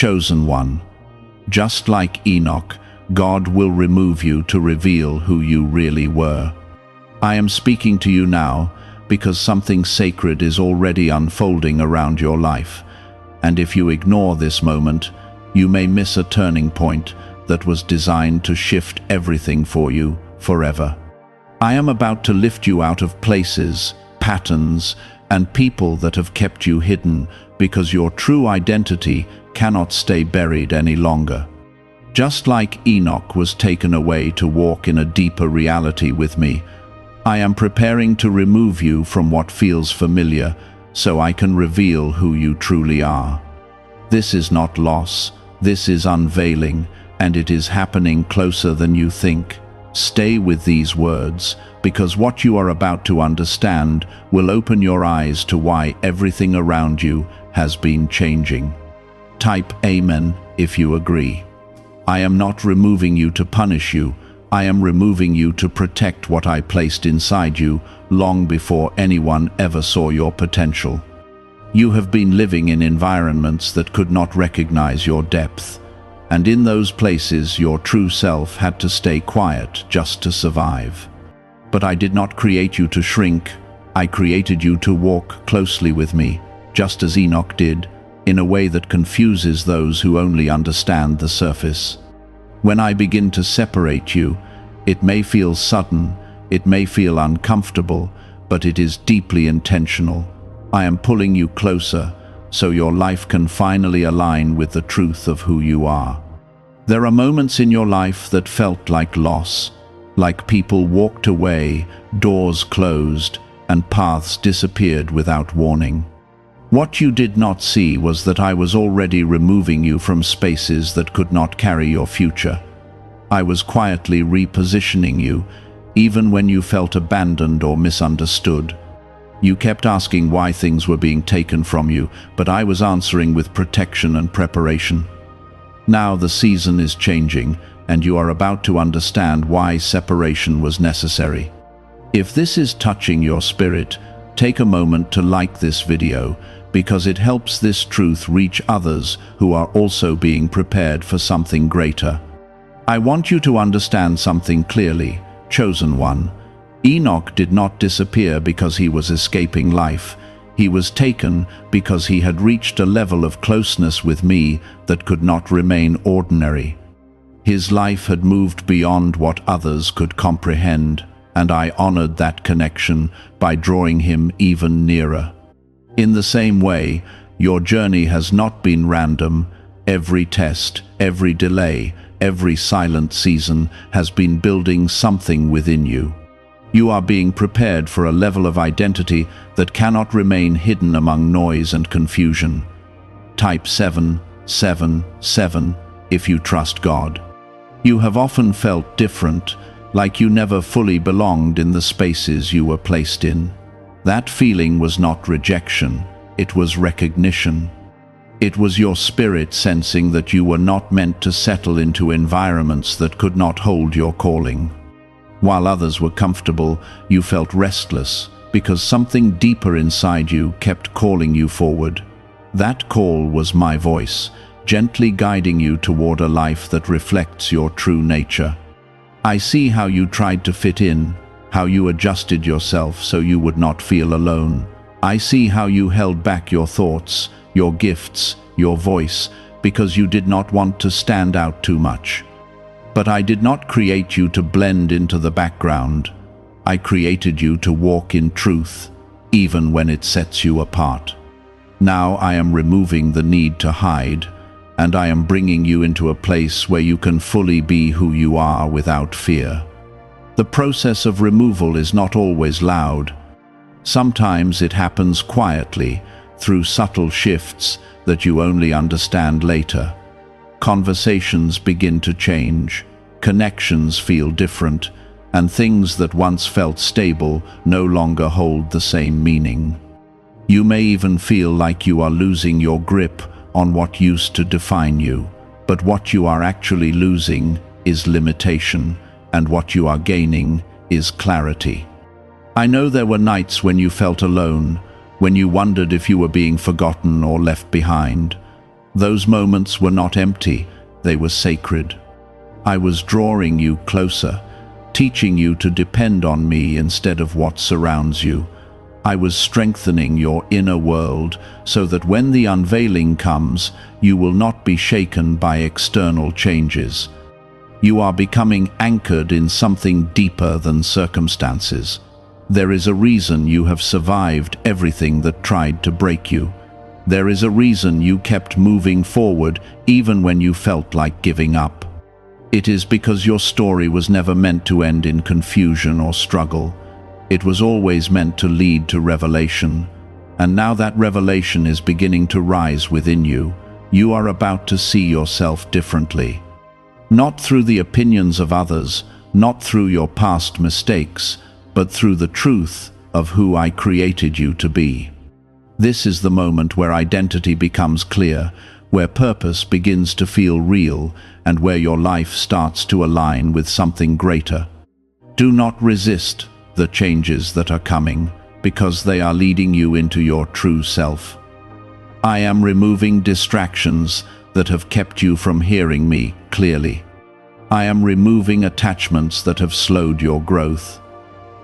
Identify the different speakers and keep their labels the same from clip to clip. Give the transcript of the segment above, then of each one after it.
Speaker 1: Chosen one. Just like Enoch, God will remove you to reveal who you really were. I am speaking to you now because something sacred is already unfolding around your life, and if you ignore this moment, you may miss a turning point that was designed to shift everything for you forever. I am about to lift you out of places, patterns, and people that have kept you hidden because your true identity cannot stay buried any longer. Just like Enoch was taken away to walk in a deeper reality with me, I am preparing to remove you from what feels familiar so I can reveal who you truly are. This is not loss, this is unveiling, and it is happening closer than you think. Stay with these words, because what you are about to understand will open your eyes to why everything around you has been changing. Type Amen if you agree. I am not removing you to punish you. I am removing you to protect what I placed inside you long before anyone ever saw your potential. You have been living in environments that could not recognize your depth, and in those places your true self had to stay quiet just to survive. But I did not create you to shrink. I created you to walk closely with me, just as Enoch did, in a way that confuses those who only understand the surface. When I begin to separate you, it may feel sudden, it may feel uncomfortable, but it is deeply intentional. I am pulling you closer, so your life can finally align with the truth of who you are. There are moments in your life that felt like loss, like people walked away, doors closed, and paths disappeared without warning. What you did not see was that I was already removing you from spaces that could not carry your future. I was quietly repositioning you, even when you felt abandoned or misunderstood. You kept asking why things were being taken from you, but I was answering with protection and preparation. Now the season is changing, and you are about to understand why separation was necessary. If this is touching your spirit, take a moment to like this video, because it helps this truth reach others who are also being prepared for something greater. I want you to understand something clearly, chosen one. Enoch did not disappear because he was escaping life. He was taken because he had reached a level of closeness with me that could not remain ordinary. His life had moved beyond what others could comprehend, and I honored that connection by drawing him even nearer. In the same way, your journey has not been random. Every test, every delay, every silent season has been building something within you. You are being prepared for a level of identity that cannot remain hidden among noise and confusion. Type 777 if you trust God. You have often felt different, like you never fully belonged in the spaces you were placed in. That feeling was not rejection, it was recognition. It was your spirit sensing that you were not meant to settle into environments that could not hold your calling. While others were comfortable, you felt restless because something deeper inside you kept calling you forward. That call was my voice, gently guiding you toward a life that reflects your true nature. I see how you tried to fit in, how you adjusted yourself so you would not feel alone. I see how you held back your thoughts, your gifts, your voice, because you did not want to stand out too much. But I did not create you to blend into the background. I created you to walk in truth, even when it sets you apart. Now I am removing the need to hide, and I am bringing you into a place where you can fully be who you are without fear. The process of removal is not always loud. Sometimes it happens quietly, through subtle shifts that you only understand later. Conversations begin to change, connections feel different, and things that once felt stable no longer hold the same meaning. You may even feel like you are losing your grip on what used to define you, but what you are actually losing is limitation, and what you are gaining is clarity. I know there were nights when you felt alone, when you wondered if you were being forgotten or left behind. Those moments were not empty, they were sacred. I was drawing you closer, teaching you to depend on me instead of what surrounds you. I was strengthening your inner world so that when the unveiling comes, you will not be shaken by external changes. You are becoming anchored in something deeper than circumstances. There is a reason you have survived everything that tried to break you. There is a reason you kept moving forward even when you felt like giving up. It is because your story was never meant to end in confusion or struggle. It was always meant to lead to revelation. And now that revelation is beginning to rise within you, you are about to see yourself differently. Not through the opinions of others, not through your past mistakes, but through the truth of who I created you to be. This is the moment where identity becomes clear, where purpose begins to feel real, and where your life starts to align with something greater. Do not resist the changes that are coming, because they are leading you into your true self. I am removing distractions that have kept you from hearing me clearly. I am removing attachments that have slowed your growth.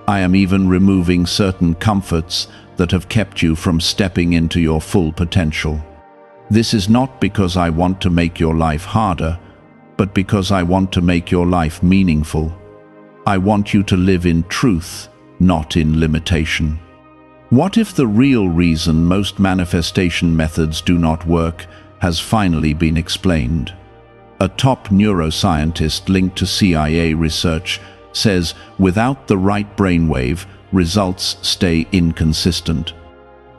Speaker 1: I am even removing certain comforts that have kept you from stepping into your full potential. This is not because I want to make your life harder, but because I want to make your life meaningful. I want you to live in truth, not in limitation. What if the real reason most manifestation methods do not work has finally been explained? A top neuroscientist linked to CIA research says without the right brainwave, results stay inconsistent.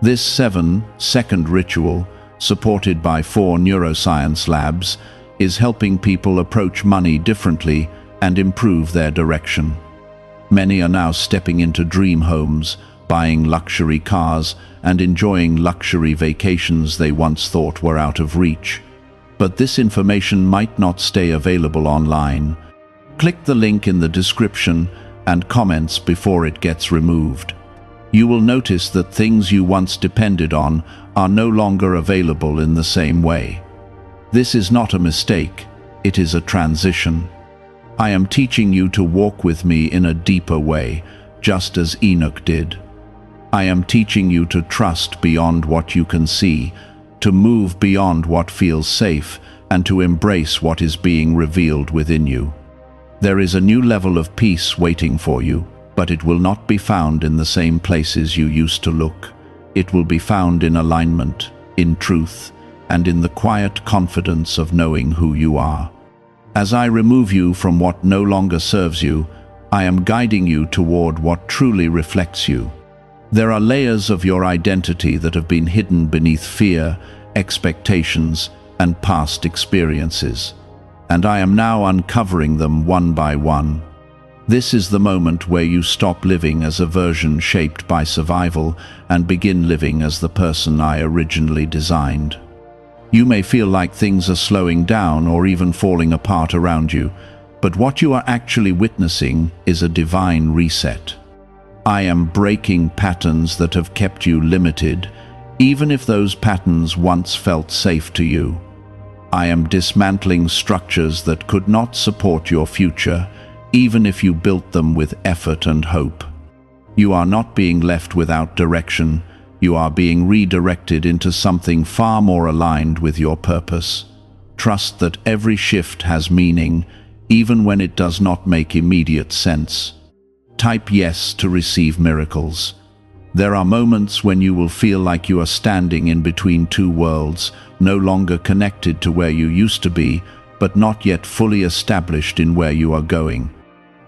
Speaker 1: This 7-second ritual, supported by 4 neuroscience labs, is helping people approach money differently and improve their direction. Many are now stepping into dream homes, buying luxury cars, and enjoying luxury vacations they once thought were out of reach. But this information might not stay available online. Click the link in the description and comments before it gets removed. You will notice that things you once depended on are no longer available in the same way. This is not a mistake, it is a transition. I am teaching you to walk with me in a deeper way, just as Enoch did. I am teaching you to trust beyond what you can see, to move beyond what feels safe, and to embrace what is being revealed within you. There is a new level of peace waiting for you, but it will not be found in the same places you used to look. It will be found in alignment, in truth, and in the quiet confidence of knowing who you are. As I remove you from what no longer serves you, I am guiding you toward what truly reflects you. There are layers of your identity that have been hidden beneath fear, expectations, and past experiences, and I am now uncovering them one by one. This is the moment where you stop living as a version shaped by survival and begin living as the person I originally designed. You may feel like things are slowing down or even falling apart around you, but what you are actually witnessing is a divine reset. I am breaking patterns that have kept you limited, even if those patterns once felt safe to you. I am dismantling structures that could not support your future, even if you built them with effort and hope. You are not being left without direction. You are being redirected into something far more aligned with your purpose. Trust that every shift has meaning, even when it does not make immediate sense. Type yes to receive miracles. There are moments when you will feel like you are standing in between two worlds, no longer connected to where you used to be, but not yet fully established in where you are going.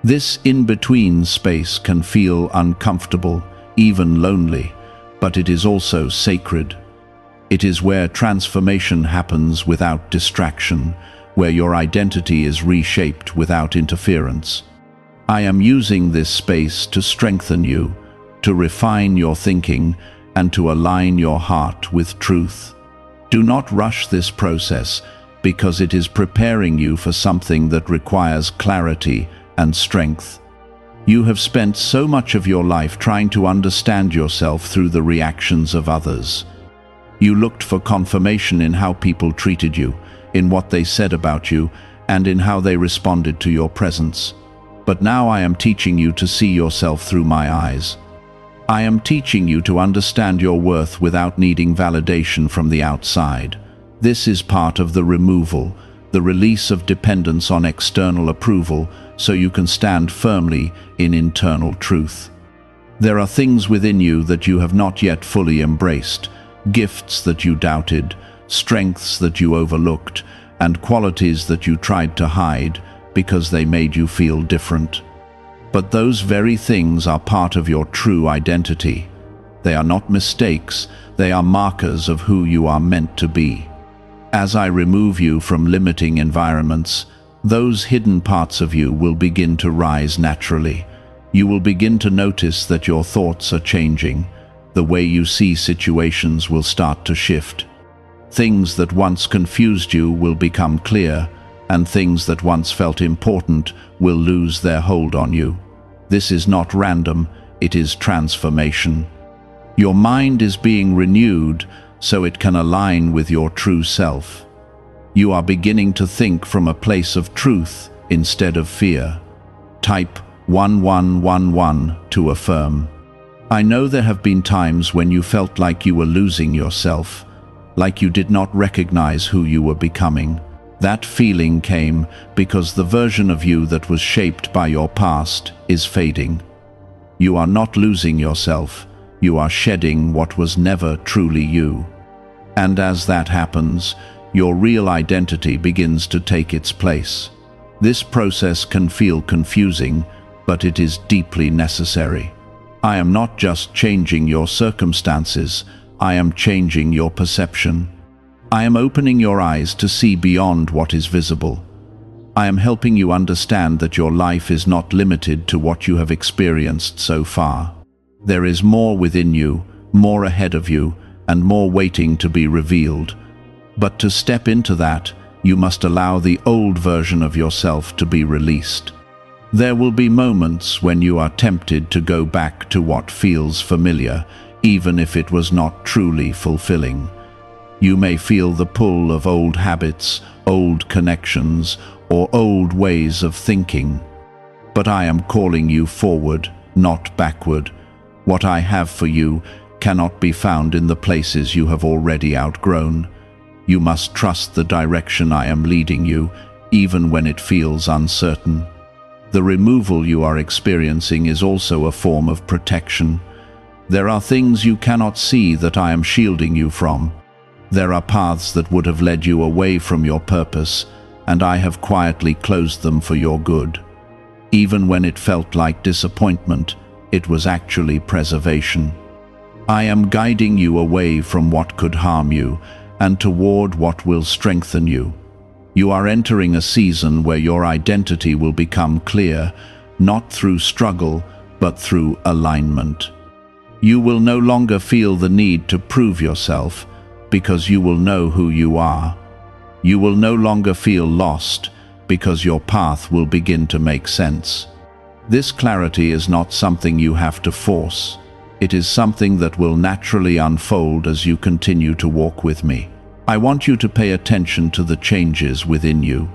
Speaker 1: This in-between space can feel uncomfortable, even lonely, but it is also sacred. It is where transformation happens without distraction, where your identity is reshaped without interference. I am using this space to strengthen you, to refine your thinking, and to align your heart with truth. Do not rush this process, because it is preparing you for something that requires clarity and strength. You have spent so much of your life trying to understand yourself through the reactions of others. You looked for confirmation in how people treated you, in what they said about you, and in how they responded to your presence. But now I am teaching you to see yourself through my eyes. I am teaching you to understand your worth without needing validation from the outside. This is part of the removal, the release of dependence on external approval, so you can stand firmly in internal truth. There are things within you that you have not yet fully embraced, gifts that you doubted, strengths that you overlooked, and qualities that you tried to hide because they made you feel different. But those very things are part of your true identity. They are not mistakes, they are markers of who you are meant to be. As I remove you from limiting environments, those hidden parts of you will begin to rise naturally. You will begin to notice that your thoughts are changing. The way you see situations will start to shift. Things that once confused you will become clear, and things that once felt important will lose their hold on you. This is not random, it is transformation. Your mind is being renewed so it can align with your true self. You are beginning to think from a place of truth instead of fear. Type 1111 to affirm. I know there have been times when you felt like you were losing yourself, like you did not recognize who you were becoming. That feeling came because the version of you that was shaped by your past is fading. You are not losing yourself, you are shedding what was never truly you. And as that happens, your real identity begins to take its place. This process can feel confusing, but it is deeply necessary. I am not just changing your circumstances, I am changing your perception. I am opening your eyes to see beyond what is visible. I am helping you understand that your life is not limited to what you have experienced so far. There is more within you, more ahead of you, and more waiting to be revealed. But to step into that, you must allow the old version of yourself to be released. There will be moments when you are tempted to go back to what feels familiar, even if it was not truly fulfilling. You may feel the pull of old habits, old connections, or old ways of thinking. But I am calling you forward, not backward. What I have for you cannot be found in the places you have already outgrown. You must trust the direction I am leading you, even when it feels uncertain. The removal you are experiencing is also a form of protection. There are things you cannot see that I am shielding you from. There are paths that would have led you away from your purpose, and I have quietly closed them for your good. Even when it felt like disappointment, it was actually preservation. I am guiding you away from what could harm you and toward what will strengthen you. You are entering a season where your identity will become clear, not through struggle, but through alignment. You will no longer feel the need to prove yourself, because you will know who you are. You will no longer feel lost, because your path will begin to make sense. This clarity is not something you have to force. It is something that will naturally unfold as you continue to walk with me. I want you to pay attention to the changes within you.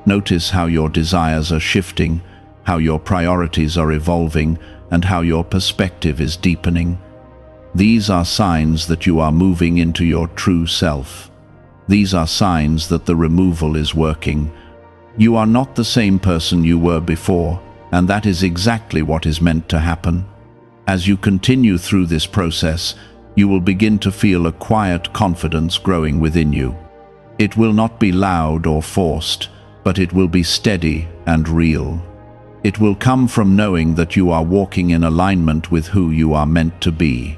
Speaker 1: Notice how your desires are shifting, how your priorities are evolving, and how your perspective is deepening. These are signs that you are moving into your true self. These are signs that the removal is working. You are not the same person you were before, and that is exactly what is meant to happen. As you continue through this process, you will begin to feel a quiet confidence growing within you. It will not be loud or forced, but it will be steady and real. It will come from knowing that you are walking in alignment with who you are meant to be.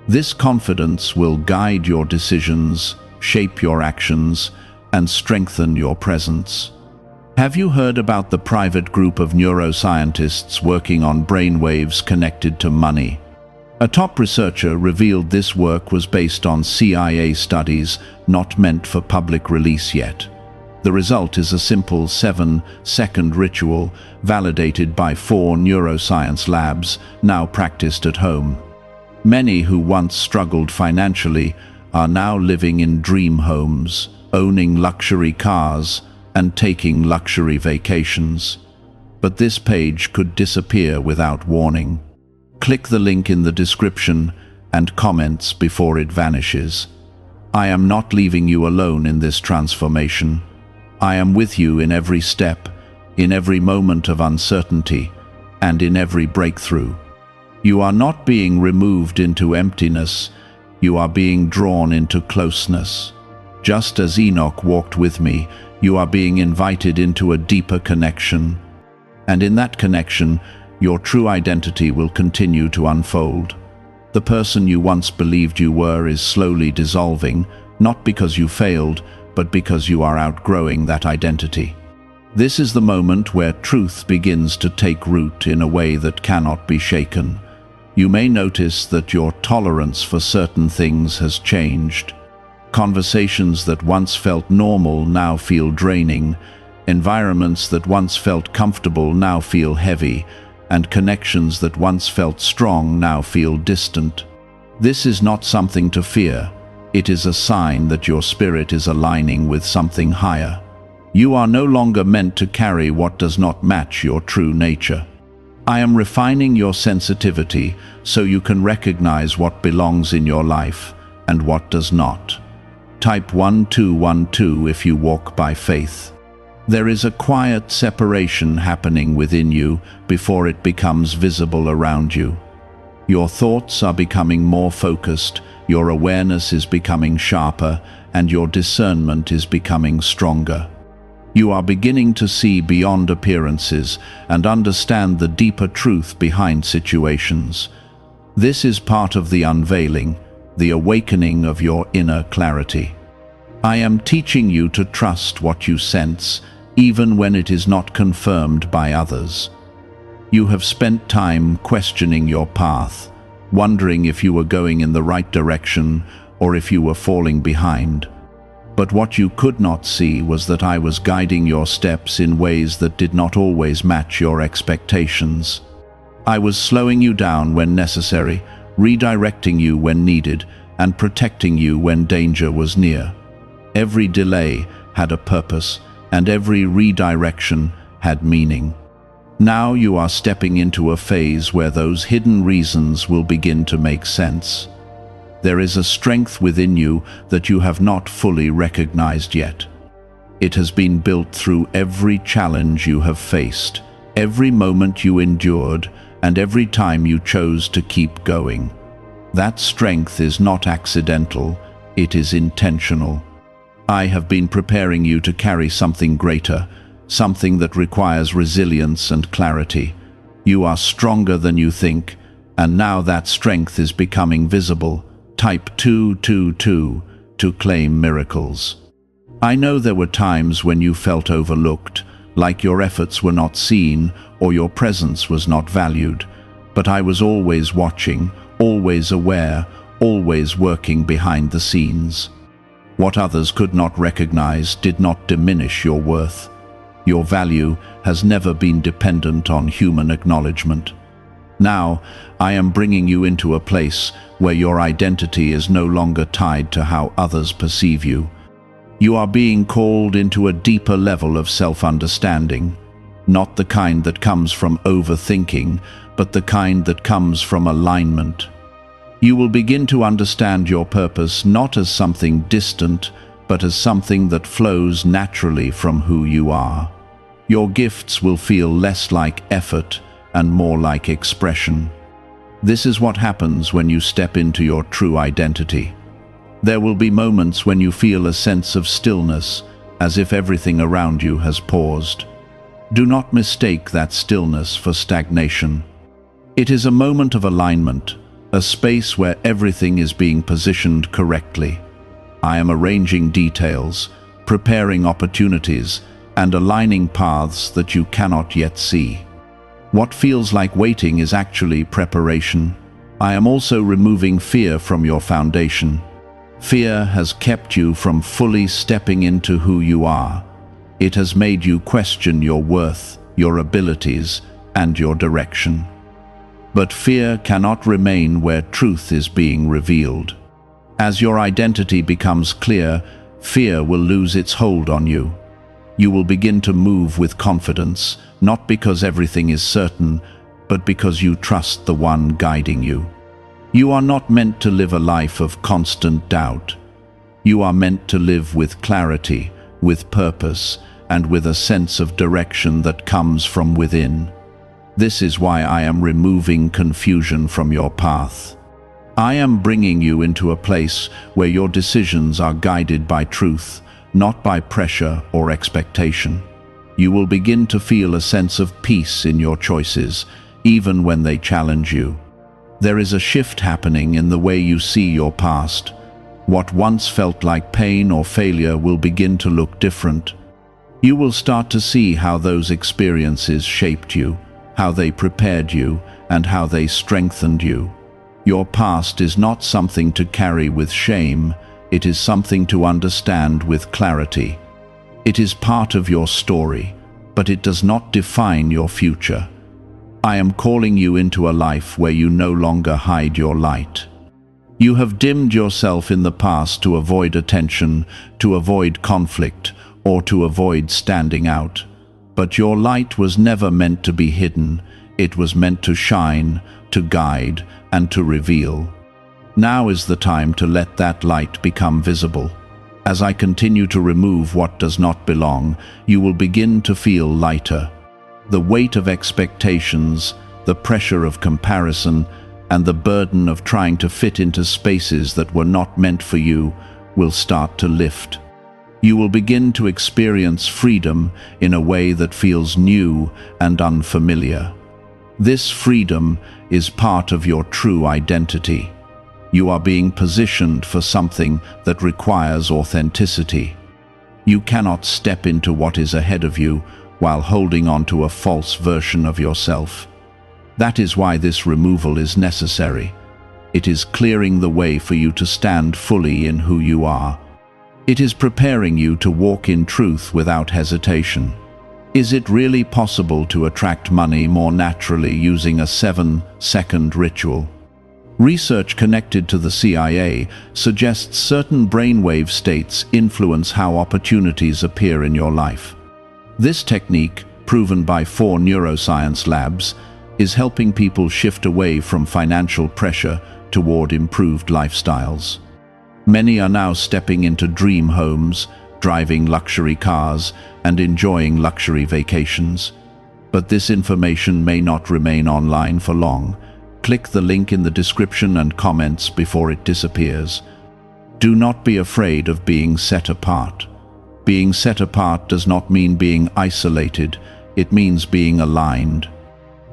Speaker 1: This confidence will guide your decisions, shape your actions, and strengthen your presence. Have you heard about the private group of neuroscientists working on brainwaves connected to money? A top researcher revealed this work was based on CIA studies not meant for public release yet. The result is a simple 7-second ritual validated by 4 neuroscience labs, now practiced at home. Many who once struggled financially are now living in dream homes, owning luxury cars, and taking luxury vacations. But this page could disappear without warning. Click the link in the description and comments before it vanishes. I am not leaving you alone in this transformation. I am with you in every step, in every moment of uncertainty, and in every breakthrough. You are not being removed into emptiness, you are being drawn into closeness. Just as Enoch walked with me, you are being invited into a deeper connection. And in that connection, your true identity will continue to unfold. The person you once believed you were is slowly dissolving, not because you failed, but because you are outgrowing that identity. This is the moment where truth begins to take root in a way that cannot be shaken. You may notice that your tolerance for certain things has changed. Conversations that once felt normal now feel draining. Environments that once felt comfortable now feel heavy, and connections that once felt strong now feel distant. This is not something to fear. It is a sign that your spirit is aligning with something higher. You are no longer meant to carry what does not match your true nature. I am refining your sensitivity so you can recognize what belongs in your life and what does not. Type 1212 if you walk by faith. There is a quiet separation happening within you before it becomes visible around you. Your thoughts are becoming more focused, your awareness is becoming sharper, and your discernment is becoming stronger. You are beginning to see beyond appearances and understand the deeper truth behind situations. This is part of the unveiling, the awakening of your inner clarity. I am teaching you to trust what you sense, even when it is not confirmed by others. You have spent time questioning your path, wondering if you were going in the right direction or if you were falling behind. But what you could not see was that I was guiding your steps in ways that did not always match your expectations. I was slowing you down when necessary, redirecting you when needed, and protecting you when danger was near. Every delay had a purpose, and every redirection had meaning. Now you are stepping into a phase where those hidden reasons will begin to make sense. There is a strength within you that you have not fully recognized yet. It has been built through every challenge you have faced, every moment you endured, and every time you chose to keep going. That strength is not accidental, it is intentional. I have been preparing you to carry something greater, something that requires resilience and clarity. You are stronger than you think, and now that strength is becoming visible. Type 222 to claim miracles. I know there were times when you felt overlooked, like your efforts were not seen or your presence was not valued, but I was always watching, always aware, always working behind the scenes. What others could not recognize did not diminish your worth. Your value has never been dependent on human acknowledgement. Now, I am bringing you into a place where your identity is no longer tied to how others perceive you. You are being called into a deeper level of self-understanding, not the kind that comes from overthinking, but the kind that comes from alignment. You will begin to understand your purpose not as something distant, but as something that flows naturally from who you are. Your gifts will feel less like effort and more like expression. This is what happens when you step into your true identity. There will be moments when you feel a sense of stillness, as if everything around you has paused. Do not mistake that stillness for stagnation. It is a moment of alignment, a space where everything is being positioned correctly. I am arranging details, preparing opportunities, and aligning paths that you cannot yet see. What feels like waiting is actually preparation. I am also removing fear from your foundation. Fear has kept you from fully stepping into who you are. It has made you question your worth, your abilities, and your direction. But fear cannot remain where truth is being revealed. As your identity becomes clear, fear will lose its hold on you. You will begin to move with confidence, not because everything is certain, but because you trust the one guiding you. You are not meant to live a life of constant doubt. You are meant to live with clarity, with purpose, and with a sense of direction that comes from within. This is why I am removing confusion from your path. I am bringing you into a place where your decisions are guided by truth, not by pressure or expectation. You will begin to feel a sense of peace in your choices, even when they challenge you. There is a shift happening in the way you see your past. What once felt like pain or failure will begin to look different. You will start to see how those experiences shaped you, how they prepared you, and how they strengthened you. Your past is not something to carry with shame, it is something to understand with clarity. It is part of your story, but it does not define your future. I am calling you into a life where you no longer hide your light. You have dimmed yourself in the past to avoid attention, to avoid conflict, or to avoid standing out. But your light was never meant to be hidden. It was meant to shine, to guide, and to reveal. Now is the time to let that light become visible. As I continue to remove what does not belong, you will begin to feel lighter. The weight of expectations, the pressure of comparison, and the burden of trying to fit into spaces that were not meant for you will start to lift. You will begin to experience freedom in a way that feels new and unfamiliar. This freedom is part of your true identity. You are being positioned for something that requires authenticity. You cannot step into what is ahead of you while holding on to a false version of yourself. That is why this removal is necessary. It is clearing the way for you to stand fully in who you are. It is preparing you to walk in truth without hesitation. Is it really possible to attract money more naturally using a 7-second ritual? Research connected to the CIA suggests certain brainwave states influence how opportunities appear in your life. This technique, proven by 4 neuroscience labs, is helping people shift away from financial pressure toward improved lifestyles. Many are now stepping into dream homes, driving luxury cars, and enjoying luxury vacations. But this information may not remain online for long. Click the link in the description and comments before it disappears. Do not be afraid of being set apart. Being set apart does not mean being isolated, it means being aligned.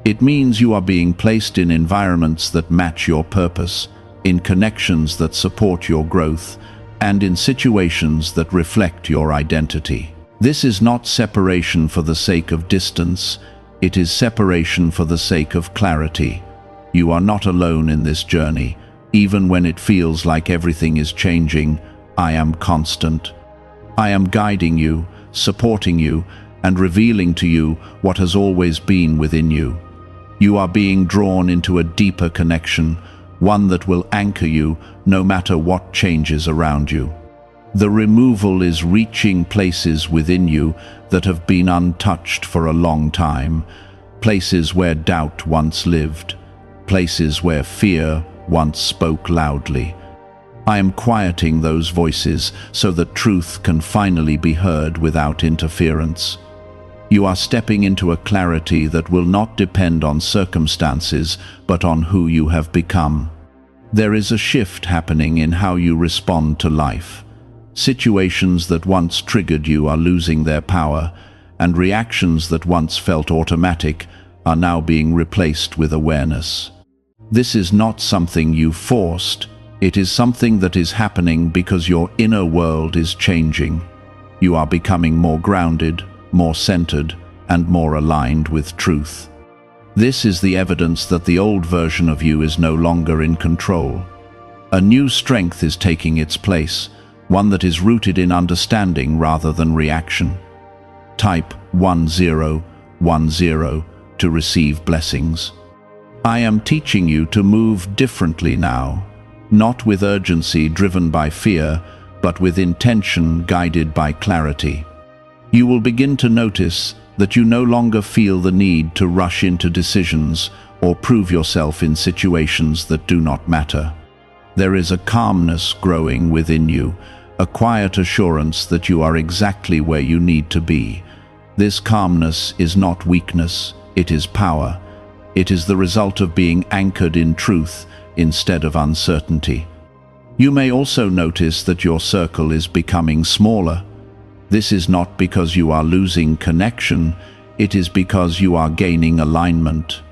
Speaker 1: It means you are being placed in environments that match your purpose, in connections that support your growth, and in situations that reflect your identity. This is not separation for the sake of distance, it is separation for the sake of clarity. You are not alone in this journey. Even when it feels like everything is changing, I am constant. I am guiding you, supporting you, and revealing to you what has always been within you. You are being drawn into a deeper connection, one that will anchor you no matter what changes around you. The removal is reaching places within you that have been untouched for a long time, places where doubt once lived, places where fear once spoke loudly. I am quieting those voices so that truth can finally be heard without interference. You are stepping into a clarity that will not depend on circumstances, but on who you have become. There is a shift happening in how you respond to life. Situations that once triggered you are losing their power, and reactions that once felt automatic are now being replaced with awareness. This is not something you forced, it is something that is happening because your inner world is changing. You are becoming more grounded, more centered, and more aligned with truth. This is the evidence that the old version of you is no longer in control. A new strength is taking its place, one that is rooted in understanding rather than reaction. Type 1010 to receive blessings. I am teaching you to move differently now. not with urgency driven by fear, but with intention guided by clarity. You will begin to notice that you no longer feel the need to rush into decisions or prove yourself in situations that do not matter. There is a calmness growing within you, a quiet assurance that you are exactly where you need to be. This calmness is not weakness, it is power. It is the result of being anchored in truth instead of uncertainty. You may also notice that your circle is becoming smaller. This is not because you are losing connection, it is because you are gaining alignment.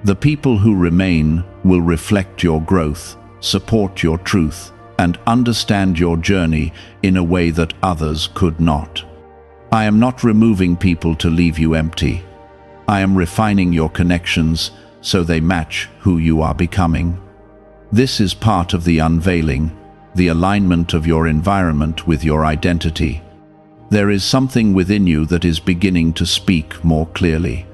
Speaker 1: The people who remain will reflect your growth, support your truth, and understand your journey in a way that others could not. I am not removing people to leave you empty. I am refining your connections so they match who you are becoming. This is part of the unveiling, the alignment of your environment with your identity. There is something within you that is beginning to speak more clearly.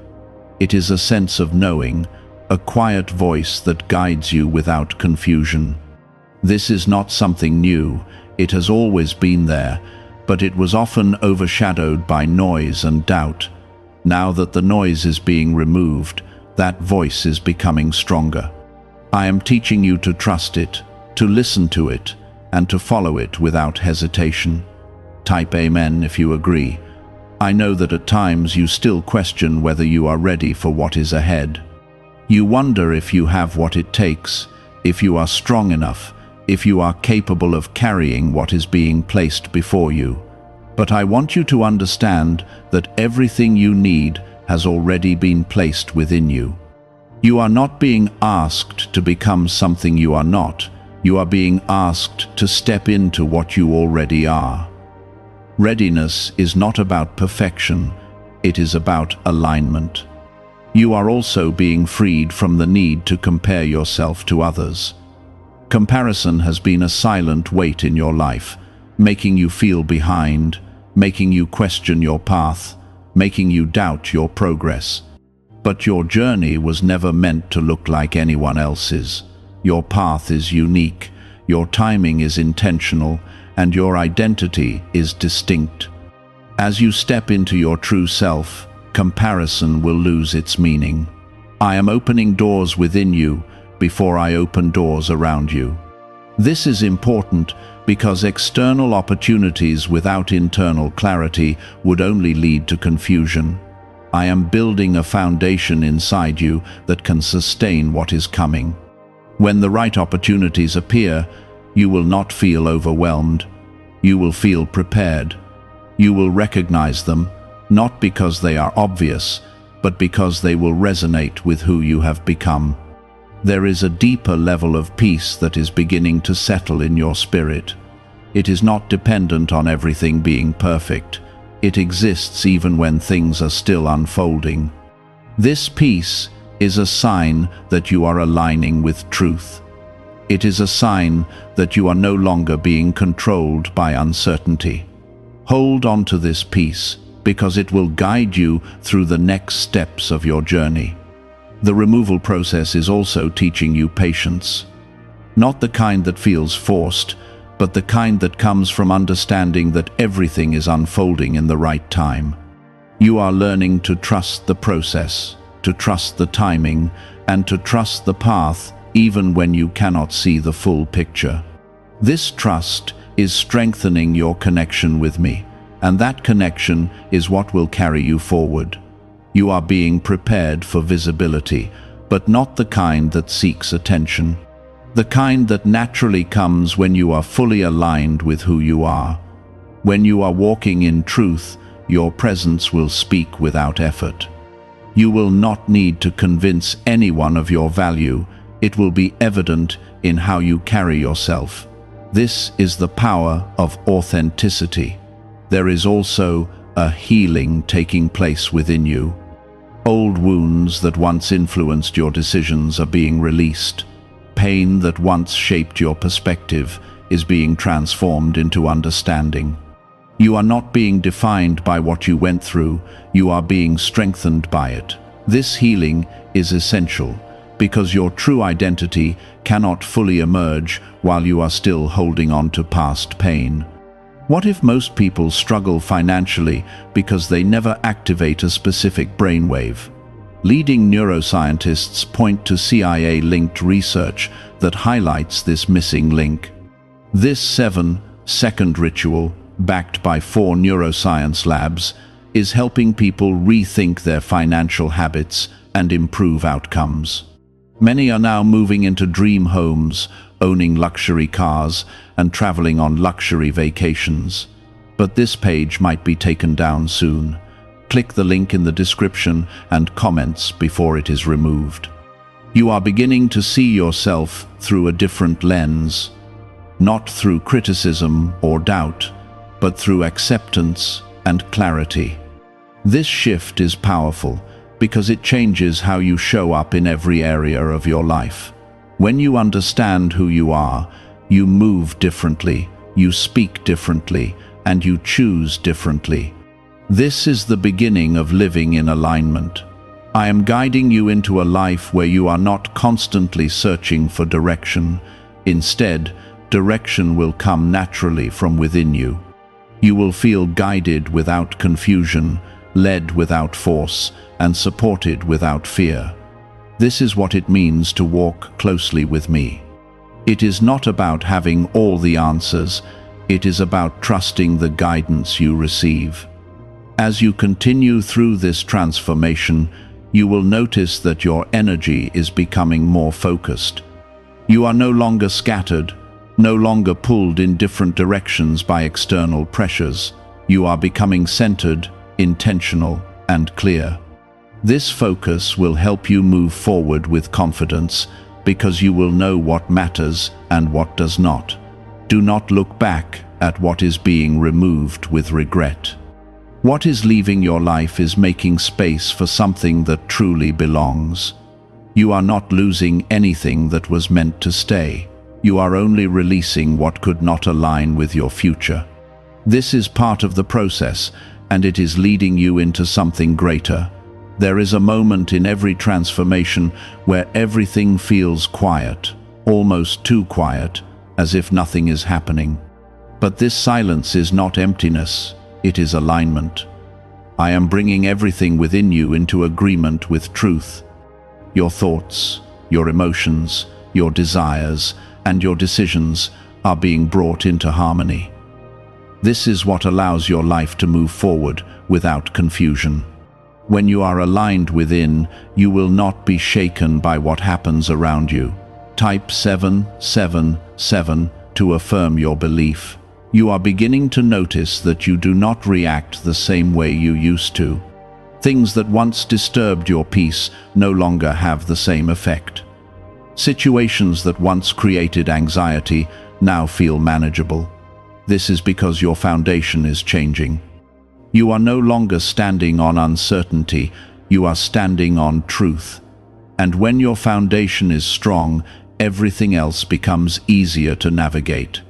Speaker 1: It is a sense of knowing, a quiet voice that guides you without confusion. This is not something new, it has always been there, but it was often overshadowed by noise and doubt. Now that the noise is being removed, that voice is becoming stronger. I am teaching you to trust it, to listen to it, and to follow it without hesitation. Type Amen if you agree. I know that at times you still question whether you are ready for what is ahead. You wonder if you have what it takes, if you are strong enough, if you are capable of carrying what is being placed before you. But I want you to understand that everything you need has already been placed within you. You are not being asked to become something you are not. You are being asked to step into what you already are. Readiness is not about perfection, it is about alignment. You are also being freed from the need to compare yourself to others. Comparison has been a silent weight in your life, making you feel behind, making you question your path, making you doubt your progress. But your journey was never meant to look like anyone else's. Your path is unique, your timing is intentional, and your identity is distinct. As you step into your true self, comparison will lose its meaning. I am opening doors within you before I open doors around you. This is important because external opportunities without internal clarity would only lead to confusion. I am building a foundation inside you that can sustain what is coming. When the right opportunities appear, you will not feel overwhelmed. You will feel prepared. You will recognize them, not because they are obvious, but because they will resonate with who you have become. There is a deeper level of peace that is beginning to settle in your spirit. It is not dependent on everything being perfect. It exists even when things are still unfolding. This peace is a sign that you are aligning with truth. It is a sign that you are no longer being controlled by uncertainty. Hold on to this peace because it will guide you through the next steps of your journey. The removal process is also teaching you patience. Not the kind that feels forced, but the kind that comes from understanding that everything is unfolding in the right time. You are learning to trust the process, to trust the timing, and to trust the path even when you cannot see the full picture. This trust is strengthening your connection with me, and that connection is what will carry you forward. You are being prepared for visibility, but not the kind that seeks attention. The kind that naturally comes when you are fully aligned with who you are. When you are walking in truth, your presence will speak without effort. You will not need to convince anyone of your value. It will be evident in how you carry yourself. This is the power of authenticity. There is also a healing taking place within you. Old wounds that once influenced your decisions are being released. Pain that once shaped your perspective is being transformed into understanding. You are not being defined by what you went through, you are being strengthened by it. This healing is essential because your true identity cannot fully emerge while you are still holding on to past pain. What if most people struggle financially because they never activate a specific brainwave? Leading neuroscientists point to CIA-linked research that highlights this missing link. This 7-second ritual, backed by 4 neuroscience labs, is helping people rethink their financial habits and improve outcomes. Many are now moving into dream homes, owning luxury cars, and traveling on luxury vacations. But this page might be taken down soon. Click the link in the description and comments before it is removed. You are beginning to see yourself through a different lens, not through criticism or doubt, but through acceptance and clarity. This shift is powerful because it changes how you show up in every area of your life. When you understand who you are, you move differently, you speak differently, and you choose differently. This is the beginning of living in alignment. I am guiding you into a life where you are not constantly searching for direction. Instead, direction will come naturally from within you. You will feel guided without confusion, led without force, and supported without fear. This is what it means to walk closely with me. It is not about having all the answers, it is about trusting the guidance you receive. As you continue through this transformation, you will notice that your energy is becoming more focused. You are no longer scattered, no longer pulled in different directions by external pressures. You are becoming centered, intentional, and clear. This focus will help you move forward with confidence because you will know what matters and what does not. Do not look back at what is being removed with regret. What is leaving your life is making space for something that truly belongs. You are not losing anything that was meant to stay. You are only releasing what could not align with your future. This is part of the process, and it is leading you into something greater. There is a moment in every transformation where everything feels quiet, almost too quiet, as if nothing is happening. But this silence is not emptiness, it is alignment. I am bringing everything within you into agreement with truth. Your thoughts, your emotions, your desires, and your decisions are being brought into harmony. This is what allows your life to move forward without confusion. When you are aligned within, you will not be shaken by what happens around you. Type 777 to affirm your belief. You are beginning to notice that you do not react the same way you used to. Things that once disturbed your peace no longer have the same effect. Situations that once created anxiety now feel manageable. This is because your foundation is changing. You are no longer standing on uncertainty, you are standing on truth. And when your foundation is strong, everything else becomes easier to navigate.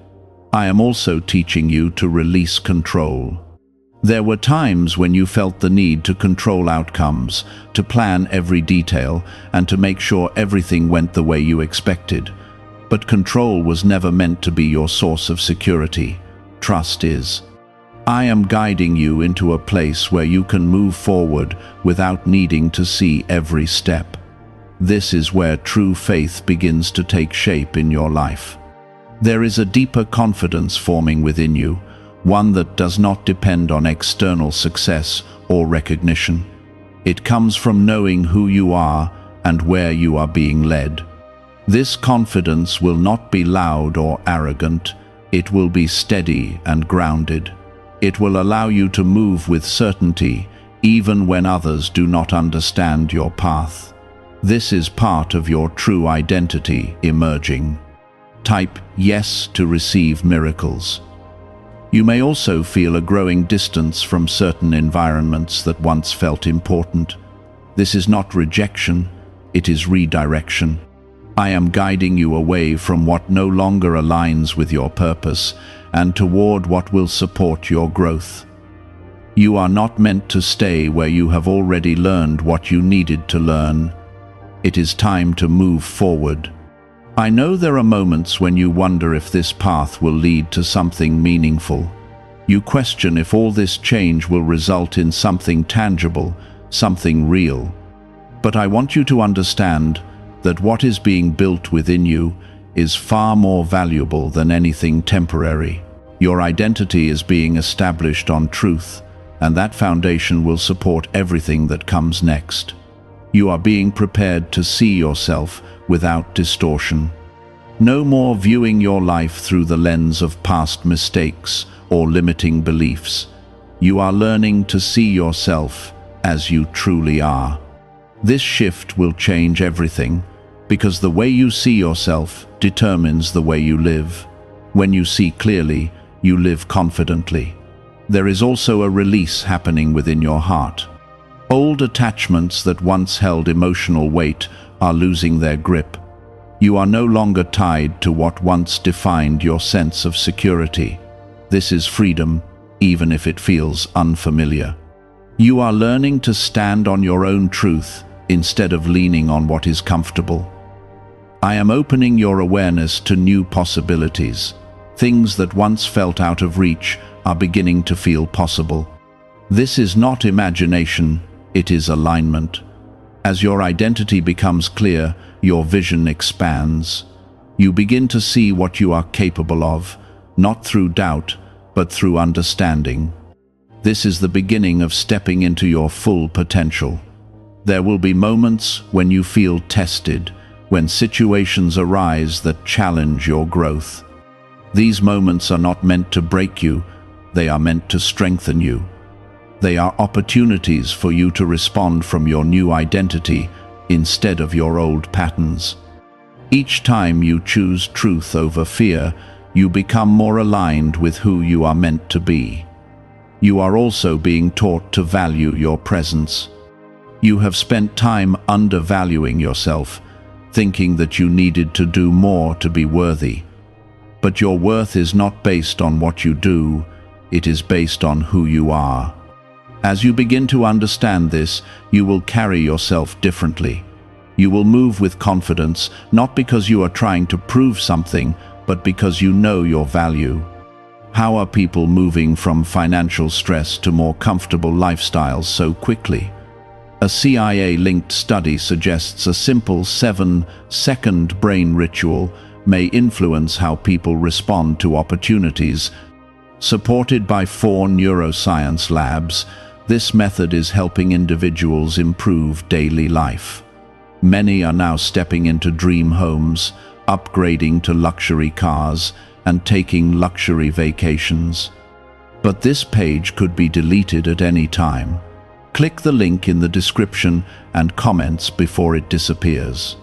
Speaker 1: I am also teaching you to release control. There were times when you felt the need to control outcomes, to plan every detail, and to make sure everything went the way you expected. But control was never meant to be your source of security. Trust is. I am guiding you into a place where you can move forward without needing to see every step. This is where true faith begins to take shape in your life. There is a deeper confidence forming within you, one that does not depend on external success or recognition. It comes from knowing who you are and where you are being led. This confidence will not be loud or arrogant, it will be steady and grounded. It will allow you to move with certainty, even when others do not understand your path. This is part of your true identity emerging. Type yes to receive miracles. You may also feel a growing distance from certain environments that once felt important. This is not rejection, it is redirection. I am guiding you away from what no longer aligns with your purpose and toward what will support your growth. You are not meant to stay where you have already learned what you needed to learn. It is time to move forward. I know there are moments when you wonder if this path will lead to something meaningful. You question if all this change will result in something tangible, something real. But I want you to understand that what is being built within you is far more valuable than anything temporary. Your identity is being established on truth, and that foundation will support everything that comes next. You are being prepared to see yourself without distortion. No more viewing your life through the lens of past mistakes or limiting beliefs. You are learning to see yourself as you truly are. This shift will change everything, because the way you see yourself determines the way you live. When you see clearly, you live confidently. There is also a release happening within your heart. Old attachments that once held emotional weight are losing their grip. You are no longer tied to what once defined your sense of security. This is freedom, even if it feels unfamiliar. You are learning to stand on your own truth instead of leaning on what is comfortable. I am opening your awareness to new possibilities. Things that once felt out of reach are beginning to feel possible. This is not imagination, it is alignment. As your identity becomes clear, your vision expands. You begin to see what you are capable of, not through doubt, but through understanding. This is the beginning of stepping into your full potential. There will be moments when you feel tested, when situations arise that challenge your growth. These moments are not meant to break you, they are meant to strengthen you. They are opportunities for you to respond from your new identity instead of your old patterns. Each time you choose truth over fear, you become more aligned with who you are meant to be. You are also being taught to value your presence. You have spent time undervaluing yourself, thinking that you needed to do more to be worthy. But your worth is not based on what you do, it is based on who you are. As you begin to understand this, you will carry yourself differently. You will move with confidence, not because you are trying to prove something, but because you know your value. How are people moving from financial stress to more comfortable lifestyles so quickly? A CIA-linked study suggests a simple 7-second brain ritual may influence how people respond to opportunities. Supported by 4 neuroscience labs, this method is helping individuals improve daily life. Many are now stepping into dream homes, upgrading to luxury cars, and taking luxury vacations. But this page could be deleted at any time. Click the link in the description and comments before it disappears.